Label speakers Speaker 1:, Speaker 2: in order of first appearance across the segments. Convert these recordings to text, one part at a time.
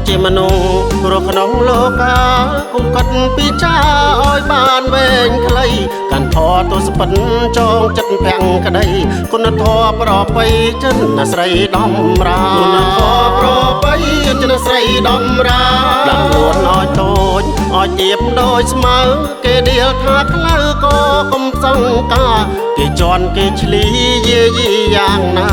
Speaker 1: ជាមនុស្សរស់ក្នុងលោកកាគំកាត់ពីចាឲ្យបានវែងខ្លីកាន់ធរទស្សពិនចងចិត្តភាំងក្តីគុណធម៌ប្រពៃចិនស្រីដំរាគុណធម៌ប្រពៃចិនស្រីដំរាដាក់ខ្លួនឲ្យតូចឲ្យទៀបដោយស្មៅគេដៀលថាក្លៅក៏កុំសង្កាគេជន់គេឆ្លីយាយីយ៉ាងណា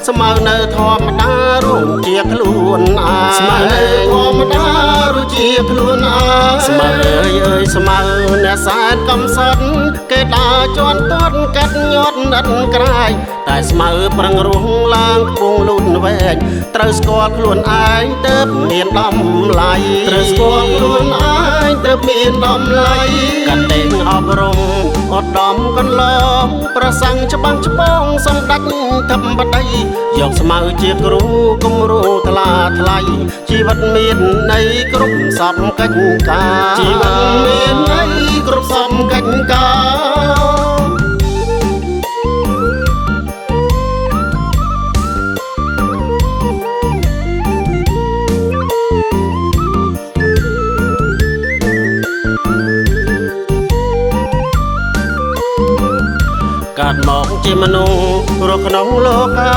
Speaker 1: ស្មៅនៅធម្មតារួមជាខ្លួនអាស្មៅនៅធម្មតារួមជាខ្លួនអាស្មៅអើយស្មៅអ្នកសែនកំសត់គេដើរជន់ទាត់កាត់ញាត់ណាត់ក្រាយតែស្មៅប្រឹងរស់ឡើងខ្ពងលូនវែងត្រូវស្គាល់ខ្លួនឯងទើបមានតម្លៃត្រូវស្គាល់ខ្លួនឯងទើបមានតម្លៃកាត់តែងអប់រំអត់ដំកន្លងប្រសាំងច្បាំងច្បងសំដាច់ធម្មបតីយកស្មៅជាគ្រូគំរូថ្លាថ្លៃជីវិតមានន័យគ្រប់សពកិច្ចការជីវិតមានន័យគ្រប់សពកិច្ចការកាត់មកជាមនុស្សរស់ក្នុងលោកកា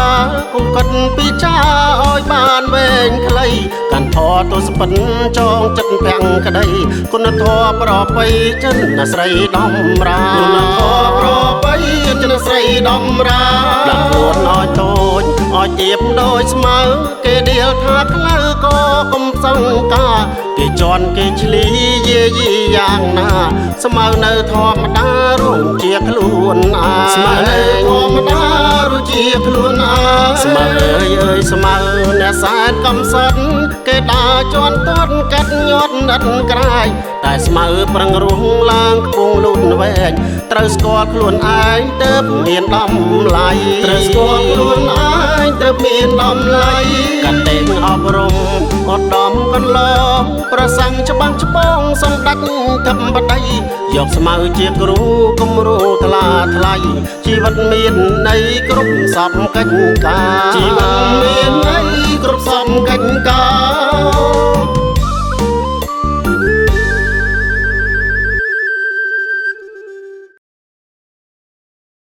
Speaker 1: គំកាត់ពីចាឲ្យបានវែងខ្លីកាន់ធរទស្សពិនចងចិត្តភាំងក្តីគុណធម៌ប្រពៃចិនស្រីដំរាគុណធម៌ប្រពៃចិនស្រីដំរាដាក់ខ្លួនឲ្យតូចឲ្យទៀបដោយស្មៅគេដៀលថាក្លៅក៏កុំសង្កាគេជន់គេឆ្លីយាយីយ៉ាងណាស្មៅនៅធម្មតារួមជាខ្លួនអាស្មៅនៅធម្មតារួមជាខ្លួនអាស្មៅអើយស្មៅអ្នកសែនកំសត់គេដើរជន់ទាត់កាត់ញាត់ណាត់ក្រាយតែស្មៅប្រឹងរស់ឡើងខ្ពងលូនវែងត្រូវស្គាល់ខ្លួនឯងទើបមានតម្លៃត្រូវស្គាល់ខ្លួនឯងទើបមានតម្លៃកាត់តែងអប់រំអត់ដំកន្លងប្រសាំងច្បាំងច្បងសំដាច់ធម្មបតីយកស្មៅជាគ្រូគំរូថ្លាថ្លៃជីវិតមានន័យគ្រប់សពកិច្ចការជីវិតមានន័យគ្រប់សពកិច្ចការ